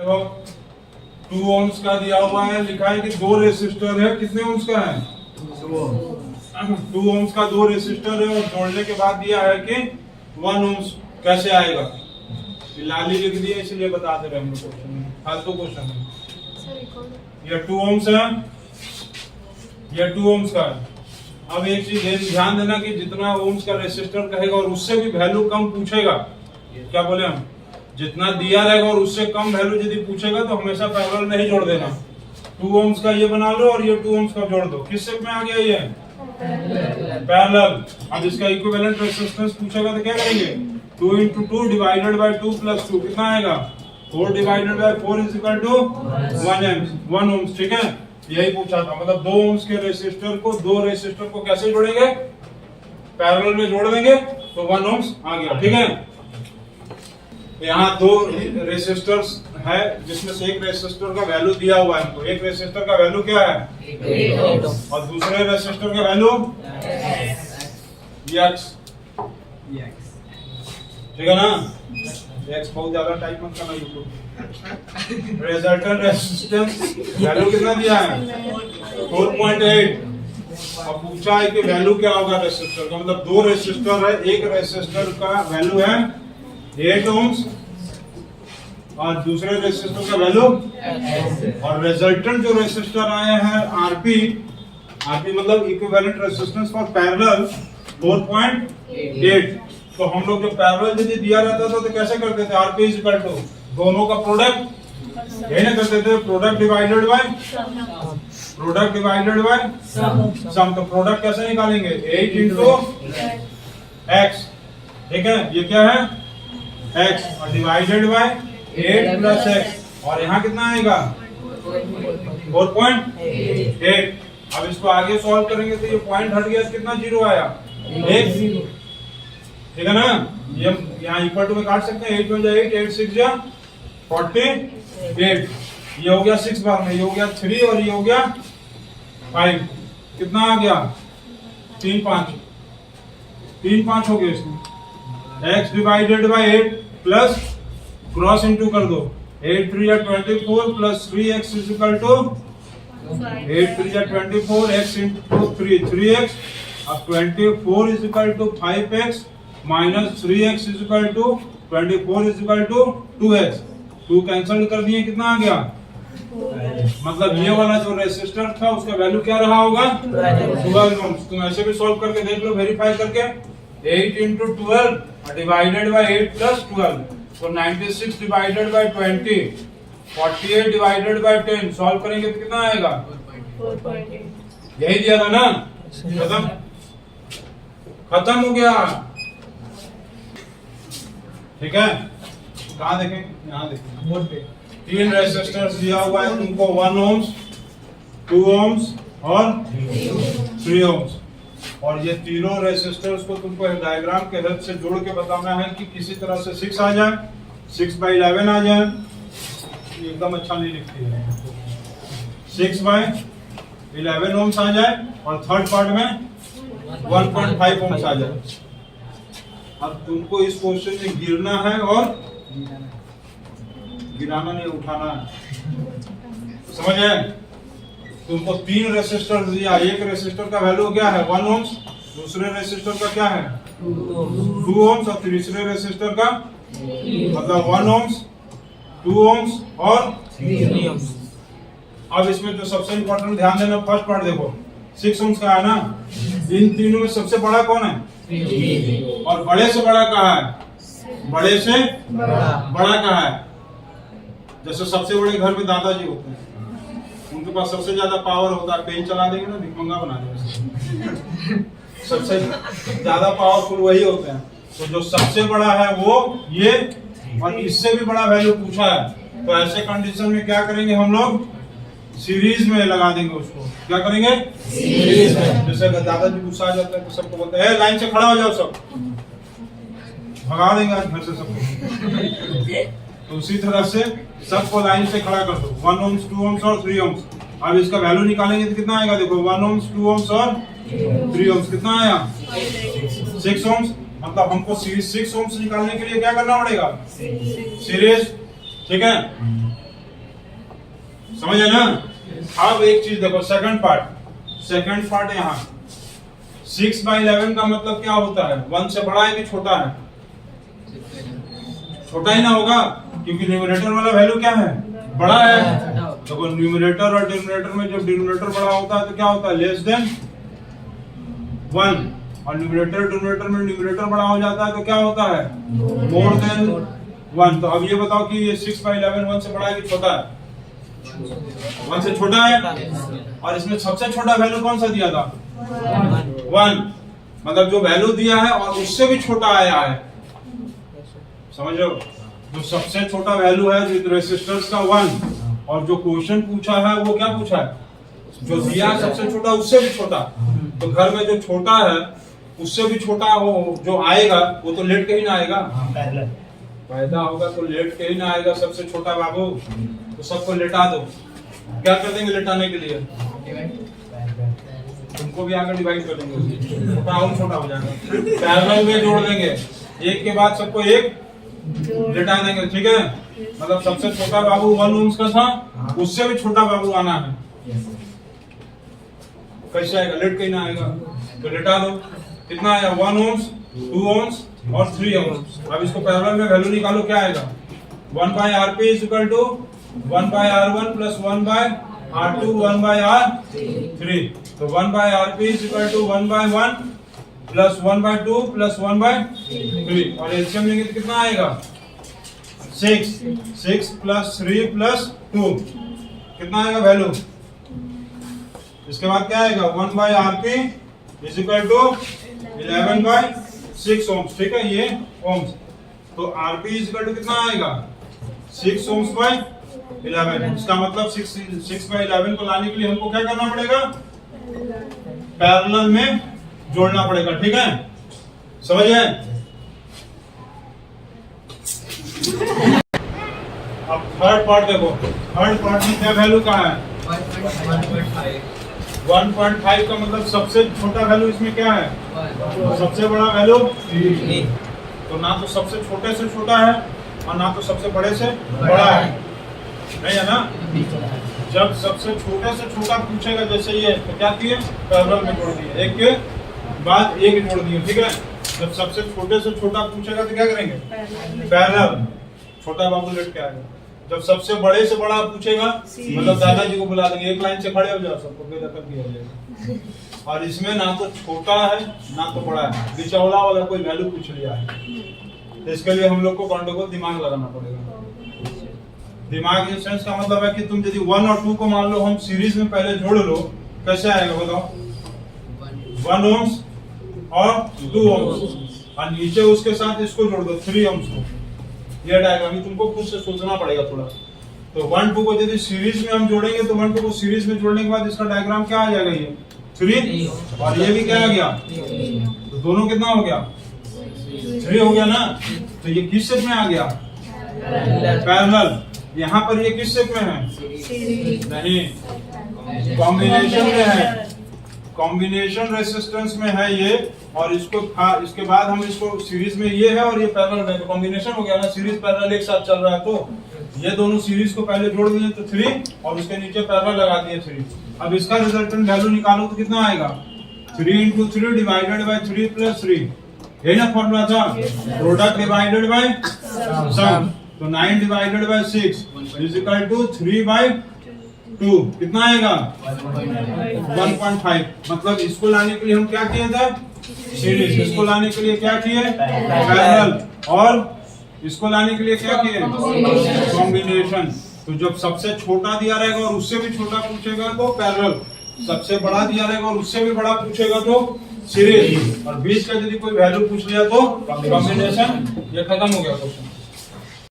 तो 2 ohms का दिया हुआ है, लिखा है कि 2 रेसिस्टर है, कितने ohms का है 2 ohms का 2 रेसिस्टर है, और जोड़ने के बाद दिया है कि 1 ohms कैसे आएगा। लाली लिख दिया इसलिए बता दे रहे हम लोग क्वेश्चन में, फालतू क्वेश्चन है। ये 2 ohms है, ये 2 ohms का है। अब एक चीज ध्यान देना कि जितना ohms का रेसिस्टर कहेगा और उससे भी वैल्यू कम पूछेगा, क्या बोले हम, जितना दिया रहेगा और उससे कम वैल्यू यदि पूछेगा तो हमेशा पैरेलल में ही जोड़ देना। 2 ohms का ये बना लो और ये 2 ohms का जोड़ दो। किस शेप में आ गया ये पैरेलल। अब इसका इक्विवेलेंट रेजिस्टेंस पूछेगा तो क्या करेंगे, 2 × 2 डिवाइडेड बाय 2 + 2 कितना आएगा 4 डिवाइडेड बाय 4 = 1 ohms। ठीक है, यही पूछा था। मतलब 2 ohms के रेजिस्टर को 2 रेजिस्टर को कैसे जोड़ेंगे, पैरेलल में जोड़ देंगे तो 1 ohms आ गया। ठीक है, यहाँ 2 रेसिस्टर्स है जिसमें से एक रेसिस्टर का वैल्यू दिया हुआ है। तो एक रेसिस्टर का वैल्यू क्या है 8 और दूसरे रेसिस्टर का वैल्यू x। ठीक है ना, x बहुत ज्यादा टाइप मत करना यूट्यूब। रिजल्टेंट रेसिस्टेंस वैल्यू कितना दिया है 4.8। अब पूछा है कि वैल्यू क्या होगा रेसिस्टर का। मतलब 2 रेसिस्टर है, एक रेसिस्टर का वैल्यू है 8 ohms और दूसरे रेसिस्टर का वैल्यू और रिजल्टेंट जो रेसिस्टर आए हैं आरपी मतलब इक्विवेलेंट रेजिस्टेंस फॉर पैरेलल 4.8। तो हम लोग जो पैरेलल यदि दिया रहता था तो कैसे करते थे, आरपी = दोनों का प्रोडक्ट, यही ना करते थे, प्रोडक्ट डिवाइडेड बाय सम। तो प्रोडक्ट कैसे निकालेंगे 8 × x। ठीक है, ये क्या है x और डिवाइडेड बाय 8 + x, और यहाँ कितना आएगा 4.8। अब इसको आगे सॉल्व करेंगे तो ये पॉइंट हट गया, कितना 0 आया 1। ठीक है ना, ये यहाँ इक्वल टू में काट सकते हैं, 8 × 8 8 × 6 = 48। ये हो गया 6 बार में, ये हो गया 3 और ये हो गया 5। कितना आ गया 3 5 हो गया इसमें। x divided by 8 plus cross into कर दो, 8 × 3 = 24 प्लस 3x = 8 × 3 = 24 x × 3x। अब 24 = 5x minus 3x = 24 = 2x। 2 cancel कर दिए, कितना आ गया, मतलब ये वाला जो रेसिस्टर था उसका वैल्यू क्या रहा होगा 12 ohms। तुम ऐसे भी सॉल्व करके देख लो, वेरीफाई करके। 8 × 12 डिवाइडेड बाय 8 + 12 तो 96 divided by 20, 48 divided by 10 solve करेंगे तो कितना आएगा 4.8। यही दिया था ना, खत्म हो गया। ठीक है, कहाँ देखें, यहाँ देखें बोर्ड पे 3 रेसिस्टर्स दिया हुआ है तुमको, 1 ohms 2 ohms और 3 ohms। और ये तीनों रेसिस्टर्स को तुमको डायग्राम के हेल्प से जोड़ के बताना है कि किसी तरह से 6 आ जाए, 6/11 आ जाए, एकदम अच्छा नहीं लिखती है, 6/11 ohms आ जाए और थर्ड पार्ट में 1.5 ohms आ जाए। अब तुमको इस क्वेश्चन में गिरना है और गिराना नहीं, उठाना है, समझ आए। तुमको 3 रेसिस्टर दिया, एक रेसिस्टर का वैल्यू क्या है 1 ohms, दूसरे रेसिस्टर का क्या है 2 ohms और तीसरे रेसिस्टर का मतलब 1 ohms 2 ohms और 3 ohms। अब इसमें जो सबसे इंपॉर्टेंट ध्यान देना, फर्स्ट पार्ट देखो 6 ohms का है ना, इन तीनों में सबसे बड़ा कौन है और बड़े से बड़ा कहाँ है, बड़े से बड़ा कहाँ है। जैसे सबसे बड़े घर में दादाजी होते हैं, उनके पास सबसे ज्यादा पावर होता है, पेन चला देंगे ना भिखमंगा बना देंगे, सबसे ज्यादा पावरफुल वही होते हैं। तो जो सबसे बड़ा है वो ये, और इससे भी बड़ा वैल्यू पूछा है, तो ऐसे कंडीशन में क्या करेंगे हम लोग सीरीज में लगा देंगे उसको। क्या करेंगे सीरीज में। जैसे दादाजी गुस्सा आ जाता है तो सबको बोलते हैं लाइन से खड़ा हो जाओ, सब भगा देंगे आज घर से सबको। तो उसी तरह से सबको लाइन से खड़ा कर दो, 1 ohms 2 ohms और 3 ohms। अब इसका वैल्यू निकालेंगे तो कितना आएगा, देखो 1 ohms 2 ohms और 3 ohms कितना आया 6 ohms। मतलब हमको 6 ohms निकालने के लिए क्या करना पड़ेगा सीरीज। ठीक है, समझे ना? अब एक चीज देखो, सेकंड पार्ट यहाँ 6/11 का मतलब क्या होता है? 1 से बड़ा है कि छोटा है? छोटा ही ना होगा, क्योंकि न्यूमरेटर वाला वैल्यू क्या है? बड़ा है। तो न्यूमरेटर और डिनोमिनेटर में जब डिनोमिनेटर बड़ा होता है तो क्या होता है? Less than 1। और डिनोमिनेटर में न्यूमरेटर बड़ा हो जाता है तो क्या होता है? More than 1। तो अब ये बताओ कि ये 6/11 1 से बड़ा है कि छोटा है? 1 से छोटा है। और इसमें सबसे छोटा वैल्यू कौन सा दिया था? 1। मतलब जो वैल्यू दिया है और उससे भी छोटा आया है, समझ लो? जो सबसे छोटा वैल्यू है विद रेसिस्टर्स का 1, और जो क्वेश्चन पूछा है वो क्या पूछा है? जो दिया है सबसे छोटा उससे भी छोटा। तो घर में जो छोटा है उससे भी छोटा हो जो आएगा वो तो लेट के ही ना आएगा, पैदा होगा तो लेट के ही ना आएगा सबसे छोटा बाबू। तो सबको लेटा दो। क्या कर देंगे लेटाने के लिए? तुमको भी आकर डिवाइड कर देंगे, छोटा और छोटा हो जाएगा। पैरेलल में जोड़ देंगे, एक के बाद सबको एक लेटा देंगे, ठीक है? मतलब सबसे छोटा बाबू 1 ओम्स का था, उससे भी छोटा बाबू आना है। कैसे आएगा? लेट के ही ना आएगा। तो लेटा दो। कितना आया? 1 ओम्स, 2 ओम्स और 3 ओम्स। अब इसको पैरेलल में वैल्यू निकालो, क्या आएगा? 1/Rp is equal to 1/R1 plus 1/R2 1/R3। तो 1/Rp is equal to 1/1 plus 1/2 plus 1/3। और एलसीएम लेंगे तो कितना आएगा? 6 plus 3 plus 2 कितना आएगा वैल्यू? इसके बाद क्या आएगा? 1/Rp is equal to 11/6 ohms, ठीक है? ये ohms। तो Rp is equal to कितना आएगा? 6 ohms by 11। इसका मतलब 6/11 को लाने के लिए हमको क्या करना पड़ेगा? पैरेलल में जोड़ना पड़ेगा, ठीक है? समझ गए? अब थर्ड पार्ट देखो। थर्ड पार्ट में क्या वैल्यू का है? 1.5 का मतलब सबसे छोटा वैल्यू इसमें क्या है? तो सबसे बड़ा वैल्यू 3। तो ना तो सबसे छोटे से छोटा है और ना तो सबसे बड़े से बड़ा है, नहीं है ना? जब सबसे छोटे से छोटा पूछेगा जैसे ये, तो क्या किए? पैरेलल में जोड़ दिए, एक के बाद एक जोड़ दिए, ठीक है? जब सबसे छोटे से छोटा पूछेगा तो क्या करेंगे? पैरेलल। छोटा बाबू लेट के आएगा। जब सबसे बड़े से बड़ा पूछेगा मतलब दादाजी को बुला देंगे, एक लाइन से खड़े हो जाओ, सबको बेदखल किया जाएगा। और इसमें ना तो छोटा है ना तो बड़ा है, बिचौला वाला कोई वैल्यू पूछ लिया है। तो इसके लिए हम लोग को गंडगोल दिमाग लगाना पड़ेगा। दिमाग इन सेंस का मतलब है कि तुम यदि 1 और 2 को मान लो हम सीरीज में पहले जोड़ लो, कैसे आएगा बताओ? 1 ohms और 2 ohms, और नीचे उसके साथ इसको जोड़ दो 3 ohms को। ये डायग्राम तुमको खुद से सोचना पड़ेगा थोड़ा। तो 1 2 को यदि सीरीज में हम जोड़ेंगे तो 1 2 को सीरीज में जोड़ने के बाद इसका डायग्राम क्या आ जाएगा? ये 3 और ये भी क्या आ गया? तो दोनों कितना हो गया? 3 हो गया ना? तो ये किस शेप में आ गया? पैरेलल। यहाँ पर ये किस शेप में है? नहीं, कॉम्बिनेशन में है। कॉम्बिनेशन रेसिस्टेंस में है ये, और इसके बाद हम इसको सीरीज में ये है और ये पैरेलल है, तो कॉम्बिनेशन हो गया ना? सीरीज पैरेलल एक साथ चल रहा है, तो ये दोनों सीरीज को पहले जोड़ दिए तो 3 और उसके नीचे पैरेलल लगा दिए 3। अब इसका रिजल्टेंट वैल्यू निकालो तो कितना आएगा? 3 × 3 डिवाइडेड बाय 3 + 3, यही ना फॉर्मूला था? Product divided by sum. तो 9 divided by 6 is equal to 3/2। कितना आएगा? 1.5। मतलब इसको लाने के लिए हम क्या किए थे? सीरीज। इसको लाने के लिए क्या किए? पैरेलल। और इसको लाने के लिए क्या किए? कॉम्बिनेशन। तो जब सबसे छोटा दिया रहेगा और उससे भी छोटा पूछेगा तो पैरेलल, सबसे बड़ा दिया रहेगा और उससे भी बड़ा पूछेगा तो सीरीज, और बीच का यदि कोई वैल्यू पूछ लिया तो कॉम्बिनेशन। ये खत्म हो गया क्वेश्चन।